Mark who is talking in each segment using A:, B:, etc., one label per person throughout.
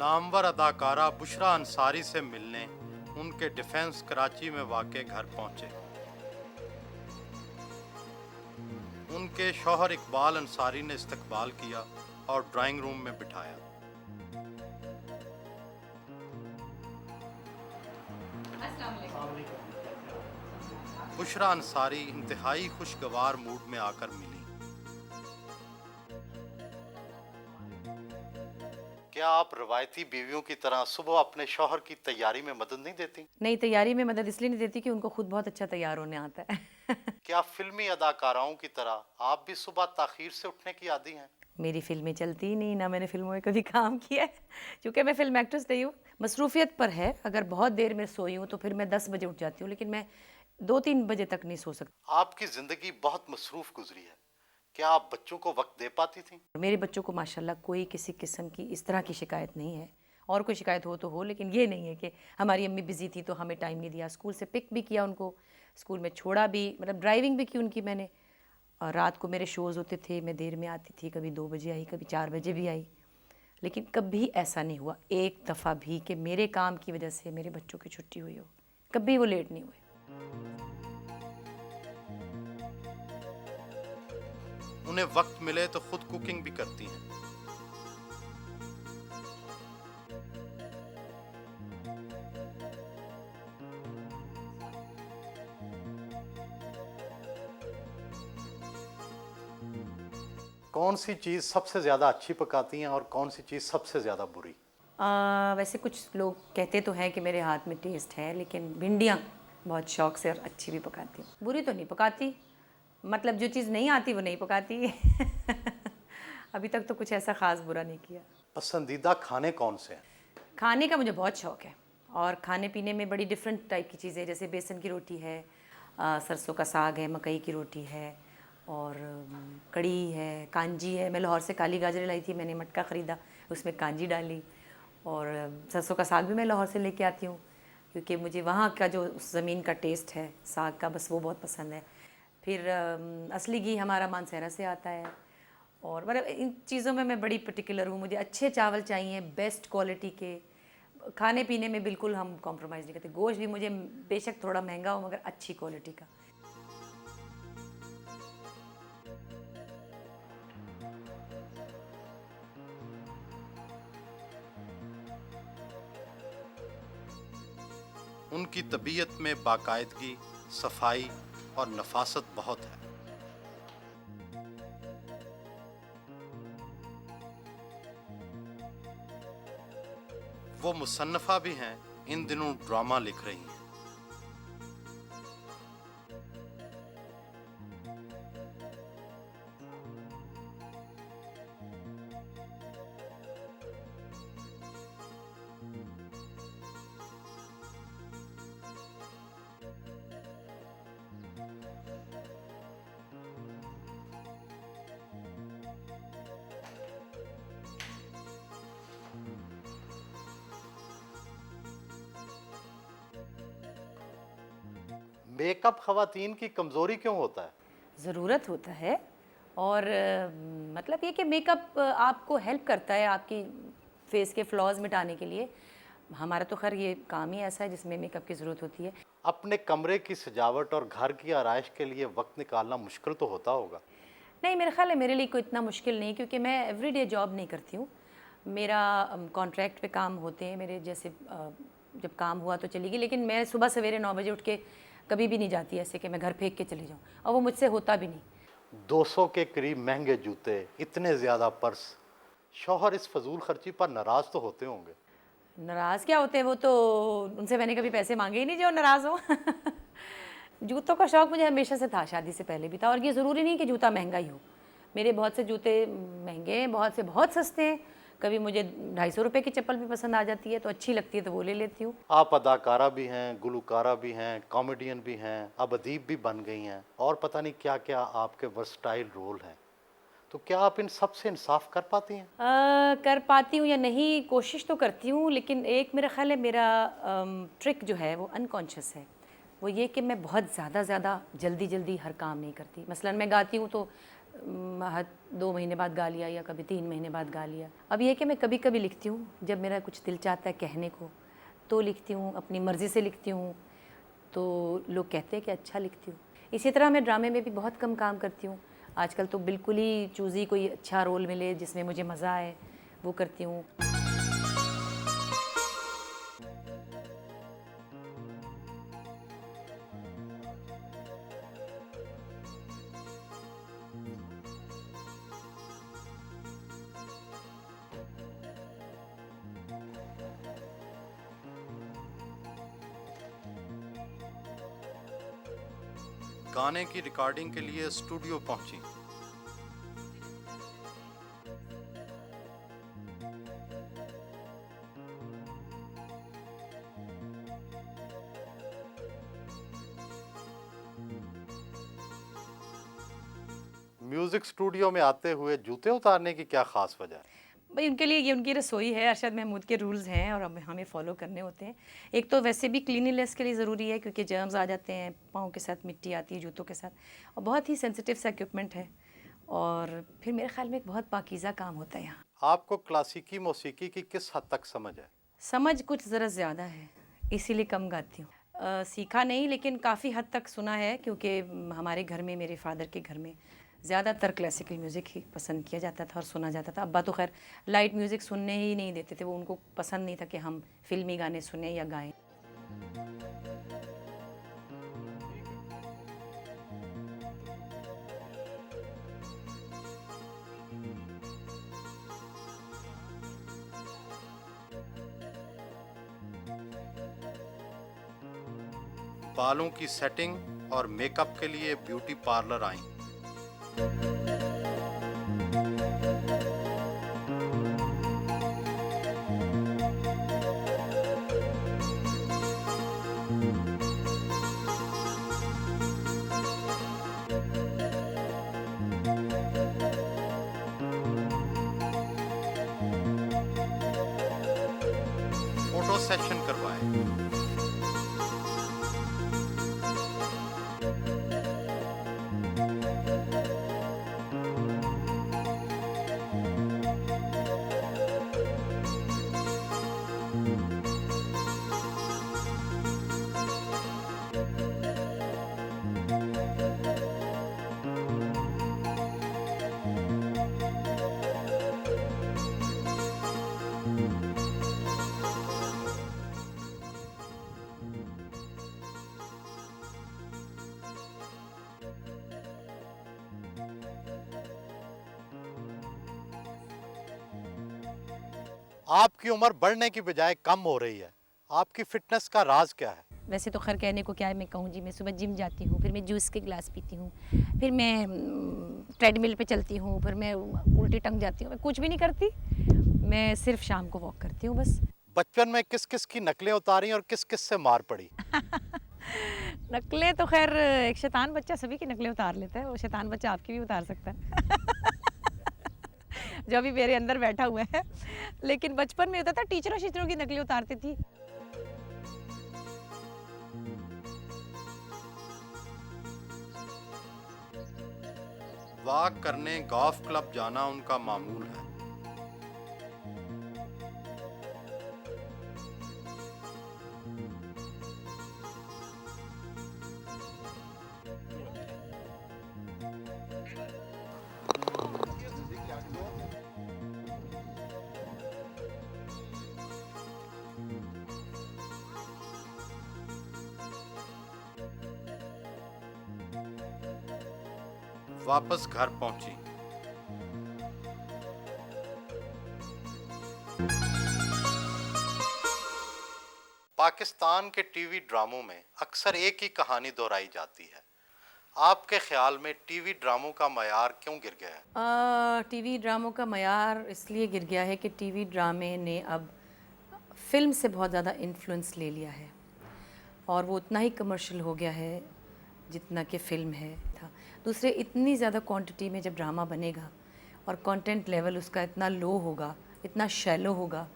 A: नामवर अदाकारा बुशरा अंसारी से मिलने उनके डिफेंस कराची में वाक़े घर पहुंचे। उनके शौहर इकबाल अंसारी ने इस्तकबाल किया और ड्राइंग रूम में बिठाया। बुशरा अंसारी इंतहाई खुशगवार मूड में आकर मिली। क्या आप रवायती बीवियों की तरह सुबह अपने शौहर की तैयारी में मदद नहीं देती?
B: नहीं, तैयारी में मदद इसलिए नहीं देती कि उनको खुद बहुत अच्छा तैयार होने आता है।
A: क्या फिल्मी अदाकाराओं की तरह आप भी सुबह ताखीर से उठने की आदी हैं?
B: मेरी फिल्में चलती ही नहीं, ना मैंने फिल्मों में कभी काम किया है, क्योंकि मैं फिल्म एक्ट्रेस नहीं हूँ। मसरूफियत पर है, अगर बहुत देर में सोई हूँ तो फिर मैं 10 बजे उठ जाती हूँ, लेकिन मैं 2-3 बजे तक नहीं सो सकती।
A: आपकी जिंदगी बहुत मसरूफ गुजरी है, क्या आप बच्चों को वक्त दे पाती थीं?
B: मेरे बच्चों को माशाल्लाह कोई किसी किस्म की इस तरह की शिकायत नहीं है, और कोई शिकायत हो तो हो, लेकिन ये नहीं है कि हमारी अम्मी बिज़ी थी तो हमें टाइम नहीं दिया। स्कूल से पिक भी किया उनको, स्कूल में छोड़ा भी, मतलब ड्राइविंग भी की उनकी मैंने। और रात को मेरे शोज़ होते थे, मैं देर में आती थी, कभी 2 बजे आई, कभी 4 बजे भी आई, लेकिन कभी ऐसा नहीं हुआ एक दफ़ा भी कि मेरे काम की वजह से मेरे बच्चों की छुट्टी हुई हो। कभी वो लेट नहीं हुए।
A: उन्हें वक्त मिले तो खुद कुकिंग भी करती हैं। कौन सी चीज़ सबसे ज़्यादा अच्छी पकाती हैं और कौन सी चीज़ सबसे ज़्यादा बुरी?
B: वैसे कुछ लोग कहते तो हैं कि मेरे हाथ में टेस्ट है, लेकिन भिंडियाँ बहुत शौक से और अच्छी भी पकाती हूँ। बुरी तो नहीं पकाती, मतलब जो चीज़ नहीं आती वो नहीं पकाती। अभी तक तो कुछ ऐसा ख़ास बुरा नहीं किया।
A: पसंदीदा खाने कौन से हैं?
B: खाने का मुझे बहुत शौक़ है, और खाने पीने में बड़ी डिफरेंट टाइप की चीज़ें, जैसे बेसन की रोटी है, सरसों का साग है, मकई की रोटी है, और कड़ी है, कांजी है। मैं लाहौर से काली गाजरें लाई थी, मैंने मटका ख़रीदा, उसमें कांजी डाली। और सरसों का साग भी मैं लाहौर से लेके आती हूँ, क्योंकि मुझे वहाँ का जो उस ज़मीन का टेस्ट है साग का, बस वो बहुत पसंद है। फिर असली घी हमारा मानसहरा से आता है। और मतलब इन चीज़ों में मैं बड़ी पर्टिकुलर हूँ, मुझे अच्छे चावल चाहिए, बेस्ट क्वालिटी के। खाने पीने में बिल्कुल हम कॉम्प्रोमाइज़ नहीं करते। गोश्त भी मुझे बेशक थोड़ा महंगा हो, मगर अच्छी क्वालिटी का।
A: उनकी तबीयत में बाकायदगी, सफाई और नफासत बहुत है। वो मुसन्नफ़ा भी हैं, इन दिनों ड्रामा लिख रही हैं। मेकअप ख़वातीन की कमज़ोरी क्यों होता है?
B: ज़रूरत होता है, और मतलब ये कि मेकअप आपको हेल्प करता है आपकी फेस के फ्लॉज मिटाने के लिए। हमारा तो खैर ये काम ही ऐसा है जिसमें मेकअप की ज़रूरत होती है।
A: अपने कमरे की सजावट और घर की आराइश के लिए वक्त निकालना मुश्किल तो होता होगा।
B: नहीं, मेरा ख़्याल है मेरे लिए कोई इतना मुश्किल नहीं, क्योंकि मैं एवरीडे जॉब नहीं करती हूँ। मेरा कॉन्ट्रैक्ट पे काम होते हैं मेरे, जैसे जब काम हुआ तो चली गई, लेकिन मैं सुबह सवेरे 9 बजे उठ के कभी भी नहीं जाती ऐसे कि मैं घर फेंक के चली जाऊँ, और वो मुझसे होता भी नहीं।
A: 200 के करीब महंगे जूते, इतने ज़्यादा पर्स, शौहर इस फजूल खर्ची पर नाराज़ तो होते होंगे।
B: नाराज़ क्या होते हैं, वो तो उनसे मैंने कभी पैसे मांगे ही नहीं जो नाराज़ हो। जूतों का शौक़ मुझे हमेशा से था, शादी से पहले भी था, और ये ज़रूरी नहीं कि जूता महंगा ही हो। मेरे बहुत से जूते महंगे हैं, बहुत से बहुत सस्ते हैं। कभी मुझे 250 रुपये की चप्पल भी पसंद आ जाती है, तो अच्छी लगती है तो वो ले लेती हूँ।
A: आप अदाकारा भी हैं, गुलकारा भी हैं, कॉमेडियन भी हैं, अब अदीब भी बन गई हैं, और पता नहीं क्या क्या आपके वर्सटाइल रोल हैं। तो क्या आप इन सब से इंसाफ कर पाती हैं?
B: कर पाती हूँ या नहीं, कोशिश तो करती हूँ, लेकिन एक मेरा ख़्याल है मेरा ट्रिक जो है वो अनकॉन्शियस है। वो ये कि मैं बहुत ज़्यादा जल्दी हर काम नहीं करती। मसलन मैं गाती हूँ तो 2 महीने बाद गा लिया या कभी 3 महीने बाद गा लिया। अब ये है कि मैं कभी कभी लिखती हूँ, जब मेरा कुछ दिल चाहता है कहने को तो लिखती हूँ, अपनी मर्ज़ी से लिखती हूँ, तो लोग कहते हैं कि अच्छा लिखती हूँ। इसी तरह मैं ड्रामे में भी बहुत कम काम करती हूँ आजकल, तो बिल्कुल ही चूज़ी कोई अच्छा रोल मिले जिसमें मुझे मज़ा आए वो करती हूँ।
A: गाने की रिकॉर्डिंग के लिए स्टूडियो पहुंची। म्यूजिक स्टूडियो में आते हुए जूते उतारने की क्या खास वजह है?
B: भाई उनके लिए ये उनकी रसोई है, अरशद महमूद के रूल्स हैं और हमें फॉलो करने होते हैं। एक तो वैसे भी क्लीनिनेस के लिए ज़रूरी है क्योंकि जर्म्स आ जाते हैं, पाँव के साथ मिट्टी आती है जूतों के साथ, और बहुत ही सेंसिटिव सा इक्विपमेंट है, और फिर मेरे ख्याल में एक बहुत पाकीज़ा काम होता है यहाँ।
A: आपको क्लासिकी मौसीकी की किस हद तक समझ है?
B: समझ कुछ ज़रा ज़्यादा है, इसीलिए कम गाती हूँ। सीखा नहीं लेकिन काफ़ी हद तक सुना है, क्योंकि हमारे घर में, मेरे फादर के घर में ज़्यादातर क्लासिकल म्यूज़िक ही पसंद किया जाता था और सुना जाता था। अब्बा तो खैर लाइट म्यूज़िक सुनने ही नहीं देते थे, वो उनको पसंद नहीं था कि हम फ़िल्मी गाने सुने या गाएं।
A: बालों की सेटिंग और मेकअप के लिए ब्यूटी पार्लर आई। फोटो सेशन करवाए। आपकी उम्र बढ़ने की बजाय कम हो रही है, आपकी फिटनेस का राज क्या है?
B: वैसे तो खैर कहने को क्या है, मैं कहूँ जी, मैं सुबह जिम जाती हूँ, फिर मैं जूस के गिलास पीती हूँ, फिर मैं ट्रेडमिल पे चलती हूँ, फिर मैं उल्टी टंग जाती हूँ, मैं कुछ भी नहीं करती, मैं सिर्फ शाम को वॉक करती हूँ बस।
A: बचपन में किस किस की नकलें उतारी और किस किस से मार पड़ी?
B: नकलें तो खैर एक शैतान बच्चा सभी की नकलें उतार लेता है, वो शैतान बच्चा आपकी भी उतार सकता है। जो अभी मेरे अंदर बैठा हुआ है। लेकिन बचपन में होता था, टीचरों शीचरों की नकलें उतारती थी।
A: वॉक करने गोल्फ क्लब जाना उनका मामूल है। वापस घर पहुंची। पाकिस्तान के टीवी ड्रामों में अक्सर एक ही कहानी दोहराई जाती है। आपके ख्याल में टीवी ड्रामों का मयार क्यों गिर गया है?
B: टीवी ड्रामों का मयार इसलिए गिर गया है कि टीवी ड्रामे ने अब फिल्म से बहुत ज़्यादा इन्फ्लुएंस ले लिया है, और वो उतना ही कमर्शियल हो गया है जितना कि फ़िल्म है था। दूसरे, इतनी ज़्यादा क्वांटिटी में जब ड्रामा बनेगा और कंटेंट लेवल उसका इतना लो होगा, इतना शैलो होगा,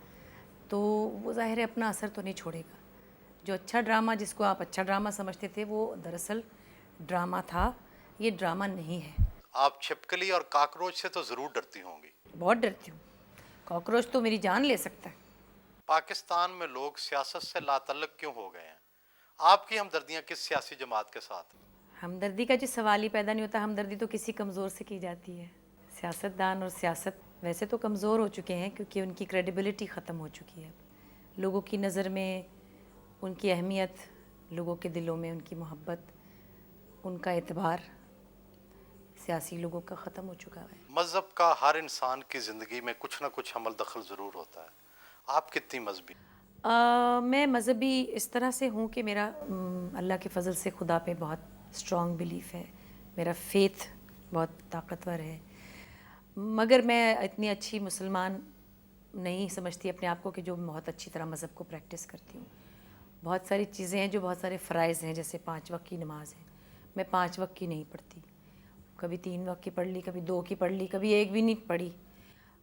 B: तो वो ज़ाहिर है अपना असर तो नहीं छोड़ेगा। जो अच्छा ड्रामा, जिसको आप अच्छा ड्रामा समझते थे, वो दरअसल ड्रामा था, ये ड्रामा नहीं है।
A: आप छिपकली और काकरोच से तो ज़रूर डरती होंगी।
B: बहुत डरती हूँ। कॉकरोच तो मेरी जान ले सकता है।
A: पाकिस्तान में लोग सियासत से लातल्लुक़ क्यों हो गए हैं? आपकी हमदर्दियाँ किस सियासी जमात के साथ हैं?
B: हमदर्दी का जो सवाल ही पैदा नहीं होता। हमदर्दी तो किसी कमज़ोर से की जाती है। सियासतदान और सियासत वैसे तो कमज़ोर हो चुके हैं क्योंकि उनकी क्रेडिबिलिटी ख़त्म हो चुकी है। लोगों की नज़र में उनकी अहमियत, लोगों के दिलों में उनकी मोहब्बत, उनका एतबार सियासी लोगों का ख़त्म हो चुका है।
A: मज़हब का हर इंसान की ज़िंदगी में कुछ ना कुछ अमल दखल ज़रूर होता है। आप कितनी मजहबी?
B: मैं मज़हबी इस तरह से हूँ कि मेरा अल्लाह के फ़ज़ल से खुदा पे बहुत स्ट्रॉन्ग बिलीफ है। मेरा फ़ेथ बहुत ताकतवर है। मगर मैं इतनी अच्छी मुसलमान नहीं समझती अपने आप को कि जो बहुत अच्छी तरह मज़हब को प्रैक्टिस करती हूँ। बहुत सारी चीज़ें हैं जो बहुत सारे फ़राइज़ हैं, जैसे 5 वक्त की नमाज़ है। मैं 5 वक्त की नहीं पढ़ती। कभी 3 वक्त की पढ़ ली, कभी 2 की पढ़ ली, कभी 1 भी नहीं पढ़ी।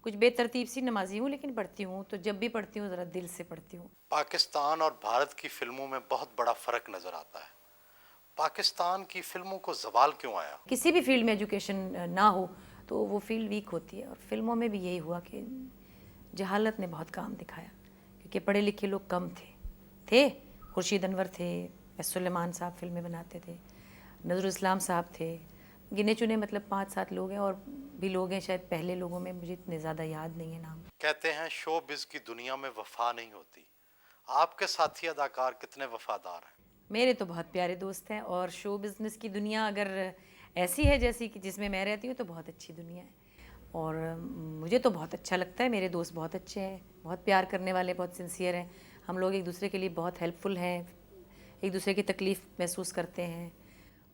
B: कुछ बेतरतीब सी नमाज़ी हूँ लेकिन पढ़ती हूँ, तो जब भी पढ़ती हूँ ज़रा दिल से पढ़ती हूँ।
A: पाकिस्तान और भारत की फ़िल्मों में बहुत बड़ा फ़र्क नज़र आता है। पाकिस्तान की फ़िल्मों को ज़वाल क्यों आया?
B: किसी भी फील्ड में एजुकेशन ना हो तो वो फील्ड वीक होती है, और फिल्मों में भी यही हुआ कि जहालत ने बहुत काम दिखाया क्योंकि पढ़े लिखे लोग कम थे। खुर्शीद अनवर थे, एस सुलेमान साहब फिल्में बनाते थे, नज़रुल इस्लाम साहब थे, गिने चुने मतलब 5-7 लोग हैं, और भी लोग हैं शायद पहले लोगों में, मुझे इतने ज़्यादा याद नहीं है नाम।
A: कहते हैं शो बिज़ की दुनिया में वफ़ा नहीं होती। आपके साथी अदाकार कितने वफ़ादार हैं?
B: मेरे तो बहुत प्यारे दोस्त हैं, और शो बिज़नेस की दुनिया अगर ऐसी है जैसी कि जिसमें मैं रहती हूँ तो बहुत अच्छी दुनिया है, और मुझे तो बहुत अच्छा लगता है। मेरे दोस्त बहुत अच्छे हैं, बहुत प्यार करने वाले, बहुत सिंसियर हैं। हम लोग एक दूसरे के लिए बहुत हेल्पफुल हैं, एक दूसरे की तकलीफ़ महसूस करते हैं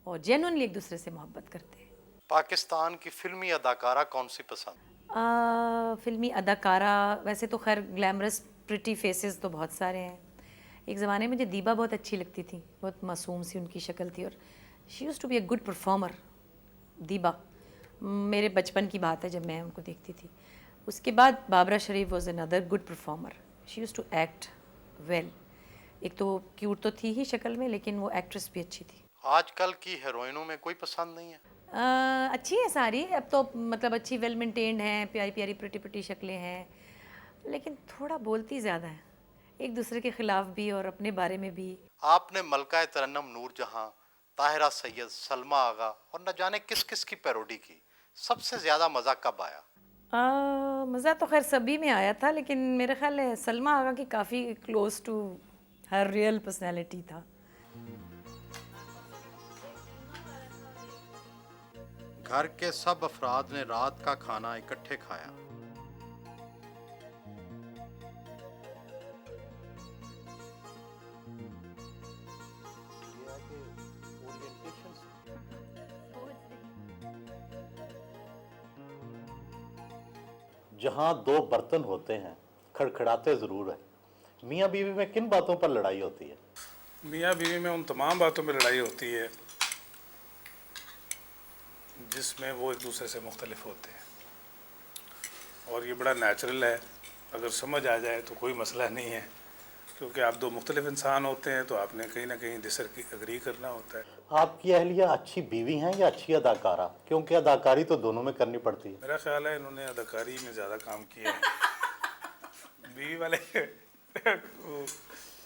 B: और जेन्युइनली एक दूसरे से मोहब्बत करते हैं।
A: पाकिस्तान की फ़िल्मी अदाकारा कौन सी पसंद?
B: फ़िल्मी अदाकारा वैसे तो खैर ग्लैमरस प्रिटी फेसेस तो बहुत सारे हैं। एक ज़माने में मुझे दीबा बहुत अच्छी लगती थी, बहुत मासूम सी उनकी शक्ल थी, और she use to be a good performer. Deeba मेरे बचपन की बात है जब मैं उनको देखती थी। उसके बाद Babra Sharif was another good performer. She use to act well. एक तो क्यूट तो थी ही शक्ल में, लेकिन वो एक्ट्रेस भी अच्छी थी।
A: आजकल की हीरोइनों में कोई पसंद नहीं है?
B: अच्छी है सारी, अब तो मतलब अच्छी वेल मेंटेन्ड हैं, प्यारी प्यारी प्रिटी प्रिटी शक्लें हैं, लेकिन थोड़ा बोलती ज़्यादा है, एक दूसरे के ख़िलाफ़ भी और अपने बारे में भी।
A: आपने मलका तरन्नुम नूरजहां, ताहिरा सैयद, सलमा आगा और न जाने किस किस की पैरोडी की। सबसे ज़्यादा मज़ा कब आया?
B: मज़ा तो खैर सभी में आया था, लेकिन मेरा ख्याल है सलमा आगा की काफ़ी close to her real personality था।
A: घर के सब अफराद ने रात का खाना इकट्ठे खाया। जहाँ दो बर्तन होते हैं खड़खड़ाते ज़रूर है। मियाँ बीवी में किन बातों पर लड़ाई होती है?
C: मियाँ बीवी में उन तमाम बातों पर लड़ाई होती है जिसमें वो एक दूसरे से मुख्तलिफ होते हैं, और ये बड़ा नेचुरल है। अगर समझ आ जाए तो कोई मसला नहीं है, क्योंकि आप दो मुख्तलिफ इंसान होते हैं तो आपने कहीं ना कहीं डिसएग्री करना होता है।
A: आपकी अहलिया अच्छी बीवी हैं या अच्छी अदाकारा? क्योंकि अदाकारी तो दोनों में करनी पड़ती है।
C: मेरा ख्याल है इन्होंने अदाकारी में ज़्यादा काम किया है। बीवी वाले वो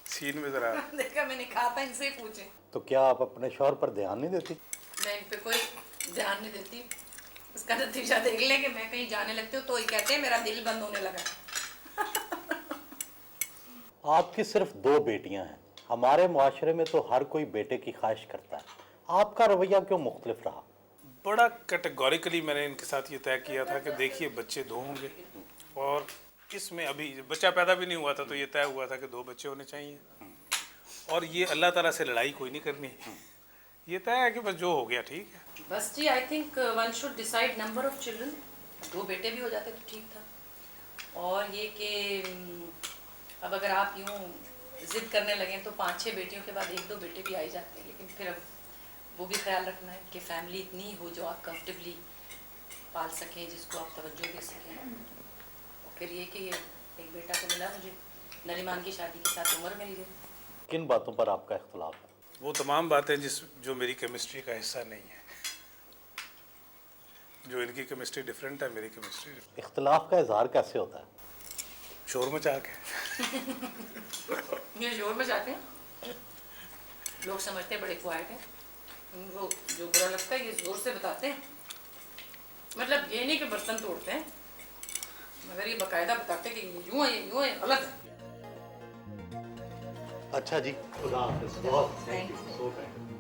C: सीन में ज़रा
B: देखा, मैंने कहा था इनसे पूछे।
A: तो क्या आप अपने शौहर पर ध्यान नहीं देती?
B: मैं इन पे कोई ध्यान नहीं देती। उसका नतीजा देख ले कि मैं कहीं जाने लगती हूँ तो ही कहते हैं मेरा दिल बंद होने लगा।
A: आपकी सिर्फ 2 बेटियां हैं। हमारे मुआशरे में तो हर कोई बेटे की ख्वाहिश करता है। आपका रवैया क्यों मुख्तलिफ रहा?
C: बड़ा कैटेगोरिकली मैंने इनके साथ ये तय किया था कि देखिए बच्चे 2 होंगे, और इसमें अभी बच्चा पैदा भी नहीं हुआ था तो ये तय हुआ था कि 2 बच्चे होने चाहिए, और ये अल्लाह ताला से लड़ाई कोई नहीं करनी। ये तय है कि बस जो हो गया ठीक है।
B: बस जी, I think one should decide number of children. 2 बेटे भी हो जाते तो ठीक था। और ये कि अब अगर आप यूँ ज़िद करने लगें तो 5-6 बेटियों के बाद 1-2 बेटे भी आ ही जाते हैं, लेकिन फिर अब वो भी ख्याल रखना है कि फैमिली इतनी हो जो आप कंफर्टेबली पाल सकें, जिसको आप तवज्जो दे सकें। और फिर ये कि एक बेटा तो मिला मुझे, नरीमान की शादी के साथ उम्र मिल गई।
A: किन बातों पर आपका इख्तलाफ है?
C: वो तमाम बातें जो मेरी केमिस्ट्री का हिस्सा नहीं है। जो इनकी केमिस्ट्री डिफरेंट है, मेरी केमिस्ट्री
A: इख्तलाफ का इजहार कैसे होता है?
C: शोर मचा के।
B: ये जोर में जाते हैं, लोग समझते हैं बड़े क्वाइट हैं, उनको जो बुरा लगता है ये जोर से बताते हैं। मतलब ये नहीं कि बर्तन तोड़ते हैं, मगर ये बकायदा बताते हैं कि ये यूं है, ये यूं है, गलत है।
A: अच्छा जी, खुदा हाफिज़। बहुत thank you, so thank you.